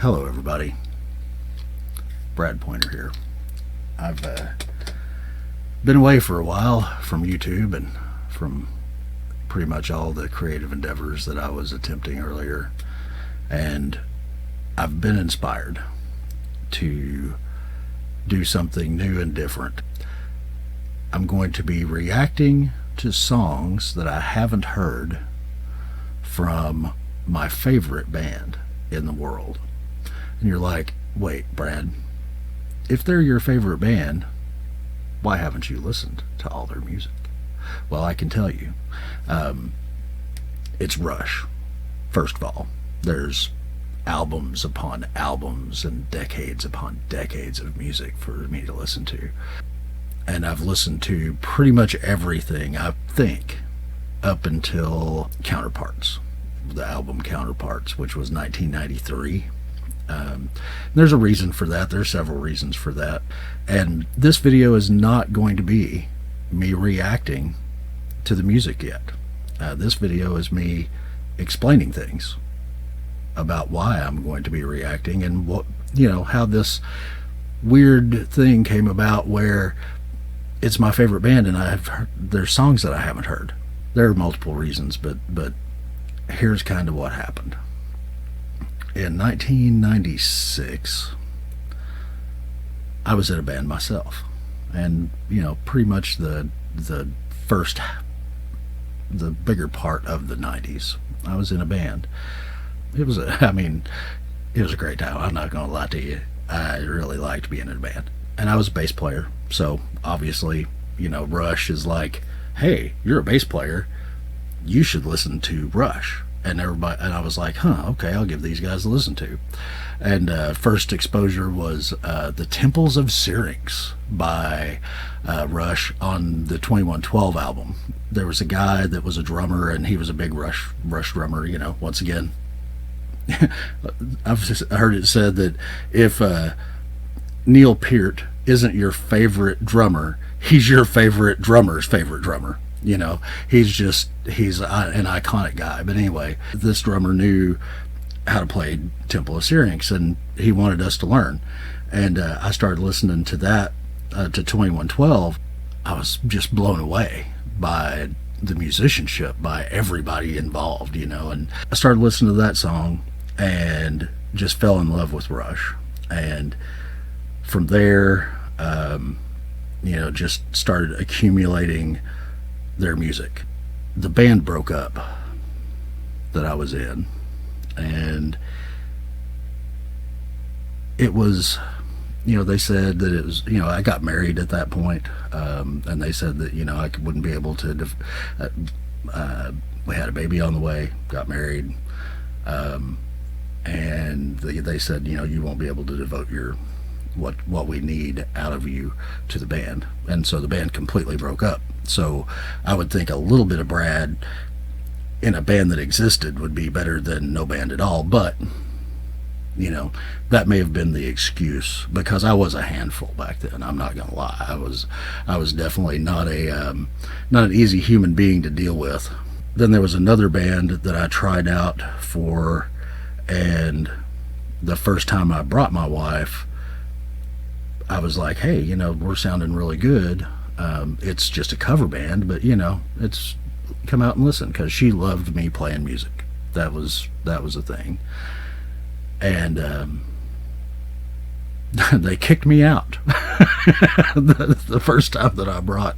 Hello, everybody. Brad Pointer here. I've been away for a while from YouTube and from pretty much all the creative endeavors that I was attempting earlier, and I've been inspired to do something new and different. I'm going to be reacting to songs that I haven't heard from my favorite band in the world. And you're like, wait, Brad, if they're your favorite band, why haven't you listened to all their music? Well, I can tell you, it's Rush. First of all, there's albums upon albums and decades upon decades of music for me to listen to. And I've listened to pretty much everything, I think, up until Counterparts, the album Counterparts, which was 1993. There's a reason for that. There's several reasons for that. And this video is not going to be me reacting to the music yet. This video is me explaining things about why I'm going to be reacting and what, how this weird thing came about where it's my favorite band and there's songs that I haven't heard. There are multiple reasons, but here's kind of what happened. In 1996, I was in a band myself, and pretty much the bigger part of the 90s, I was in a band. It was a great time. I'm not gonna lie to you. I really liked being in a band, and I was a bass player. So obviously, Rush is like, hey, you're a bass player, you should listen to Rush. And I was like, okay, I'll give these guys a listen to. And first exposure was the Temples of Syrinx by Rush on the 2112 album. There was a guy that was a drummer, and he was a big Rush drummer. Once again, I've just heard it said that if Neil Peart isn't your favorite drummer, he's your favorite drummer's favorite drummer. He's an iconic guy. But anyway, this drummer knew how to play Temple of Syrinx, and he wanted us to learn. And I started listening to that, to 2112. I was just blown away by the musicianship, by everybody involved, and I started listening to that song and just fell in love with Rush. And from there, just started accumulating their music. The band broke up that I was in, and it was, they said that it was, I got married at that point, and they said that, I wouldn't be able to, we had a baby on the way, got married, and they said, you won't be able to devote what we need out of you to the band. And so the band completely broke up. So I would think a little bit of Brad in a band that existed would be better than no band at all. But that may have been the excuse, because I was a handful back then. I'm not gonna lie. I was definitely not an easy human being to deal with. Then there was another band that I tried out for, and the first time I brought my wife, I was like, hey, we're sounding really good. It's just a cover band, but it's come out and listen, because she loved me playing music. That was a thing. And they kicked me out. the first time that I brought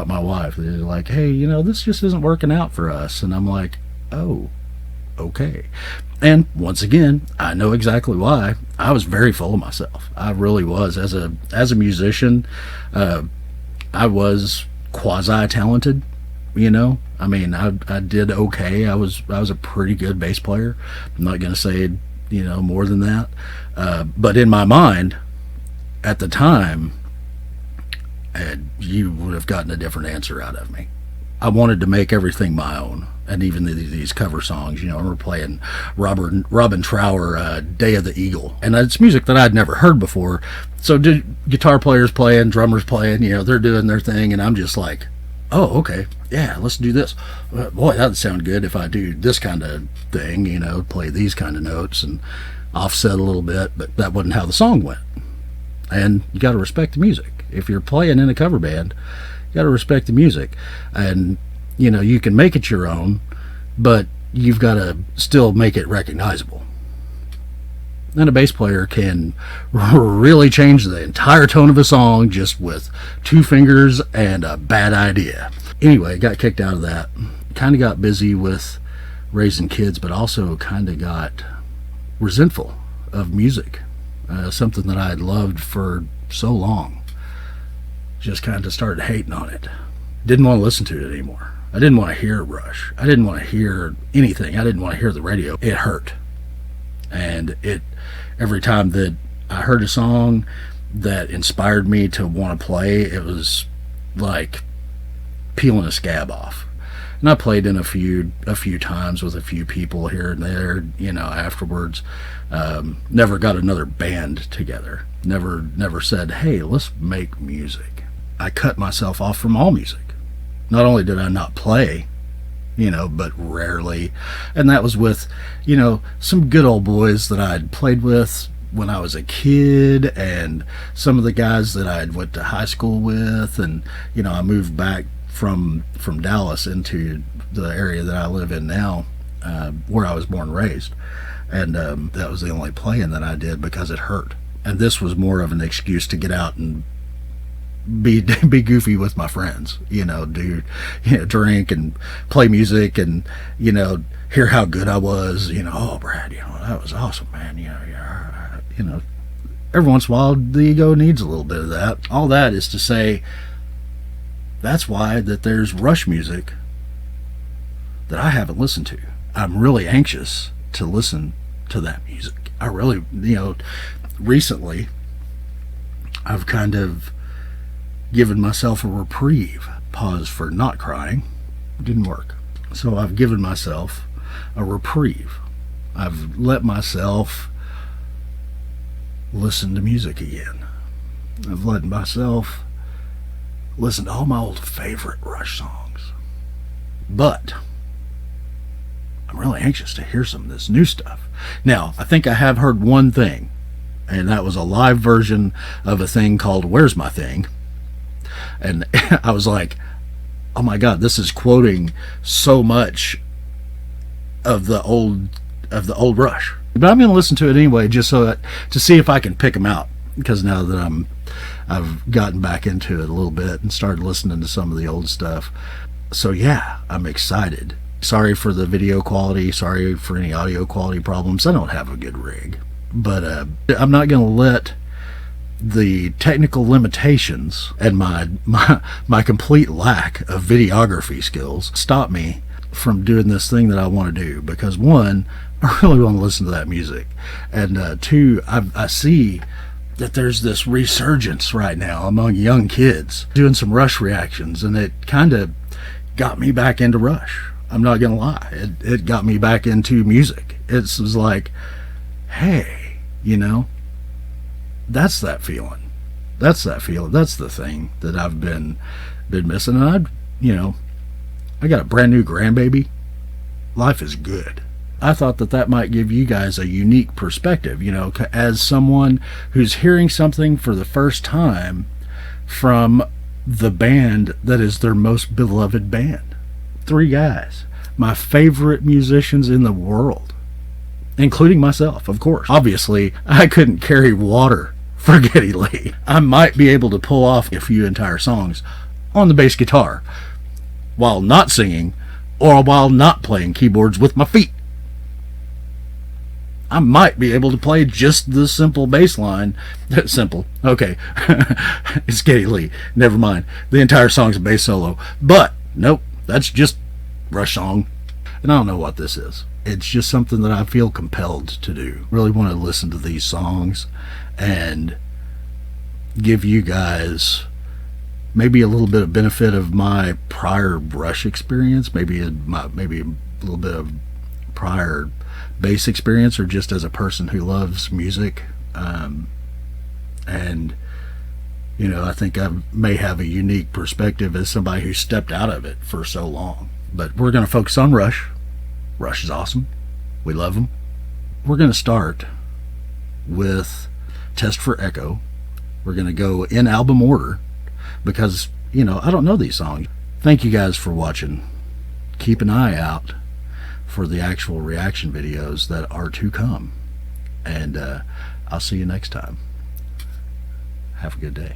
my wife, they're like, hey, this just isn't working out for us. And I'm like, oh, okay. And once again, I know exactly why. I was very full of myself. I really was. As a musician, I was quasi-talented, I did okay. I was a pretty good bass player. I'm not going to say, more than that. But in my mind, at the time, you would have gotten a different answer out of me. I wanted to make everything my own, and even these cover songs. We're playing Robin Trower, "Day of the Eagle," and it's music that I'd never heard before. So guitar players playing, drummers playing, they're doing their thing, and I'm just like, oh, okay, yeah, let's do this. Boy, that'd sound good if I do this kind of thing, play these kind of notes. And offset a little bit, but that wasn't how the song went. And you got to respect the music. If you're playing in a cover band, you got to respect the music. And, you know, you can make it your own, but you've got to still make it recognizable. And a bass player can really change the entire tone of a song just with 2 fingers and a bad idea. Anyway, got kicked out of that. Kind of got busy with raising kids, but also kind of got resentful of music. Something that I had loved for so long. Just kind of started hating on it. Didn't want to listen to it anymore. I didn't want to hear Rush. I didn't want to hear anything. I didn't want to hear the radio. It hurt. And every time that I heard a song that inspired me to want to play, it was like peeling a scab off. And I played in a few times with a few people here and there, you know, afterwards. Never got another band together. Never said, hey, let's make music. I cut myself off from all music. Not only did I not play, you know, but rarely. And that was with, you know, some good old boys that I'd played with when I was a kid, and some of the guys that I went to high school with. And, you know, I moved back from Dallas into the area that I live in now, where I was born and raised. And that was the only playing that I did because it hurt. And this was more of an excuse to get out and be goofy with my friends, you know, drink and play music, and, you know, hear how good I was, you know, oh, Brad, you know, that was awesome, man, you know, every once in a while the ego needs a little bit of that. All that is to say, that's why that there's Rush music that I haven't listened to. I'm really anxious to listen to that music. I really, you know, recently I've kind of given myself a reprieve. Pause for not crying. Didn't work. So I've given myself a reprieve. I've let myself listen to music again. I've let myself listen to all my old favorite Rush songs. But I'm really anxious to hear some of this new stuff. Now, I think I have heard one thing, and that was a live version of a thing called Where's My Thing? And I was like, oh my God, this is quoting so much of the old Rush. But I'm going to listen to it anyway, just so that, to see if I can pick them out. Because now that I've gotten back into it a little bit and started listening to some of the old stuff. So yeah, I'm excited. Sorry for the video quality. Sorry for any audio quality problems. I don't have a good rig. But I'm not going to let the technical limitations and my complete lack of videography skills stop me from doing this thing that I want to do. Because one, I really want to listen to that music. And two, I see that there's this resurgence right now among young kids doing some Rush reactions, and it kind of got me back into Rush. I'm not gonna lie, it got me back into music. It was like, hey, you know, that's that feeling. That's that feeling. That's the thing that I've been missing. And I got a brand new grandbaby. Life is good. I thought that might give you guys a unique perspective, you know, as someone who's hearing something for the first time from the band that is their most beloved band. 3 guys, my favorite musicians in the world, including myself, of course. Obviously, I couldn't carry water for Geddy Lee. I might be able to pull off a few entire songs on the bass guitar while not singing or while not playing keyboards with my feet. I might be able to play just the simple bass line. Simple. Okay. It's Geddy Lee. Never mind. The entire song's a bass solo. But, nope. That's just Rush song. And I don't know what this is. It's just something that I feel compelled to do. Really want to listen to these songs and give you guys maybe a little bit of benefit of my prior Rush experience. Maybe a little bit of prior bass experience, or just as a person who loves music. And you know, I think I may have a unique perspective as somebody who stepped out of it for so long. But we're going to focus on Rush. Rush is awesome. We love them. We're going to start with Test for Echo. We're going to go in album order because, I don't know these songs. Thank you guys for watching. Keep an eye out for the actual reaction videos that are to come. And I'll see you next time. Have a good day.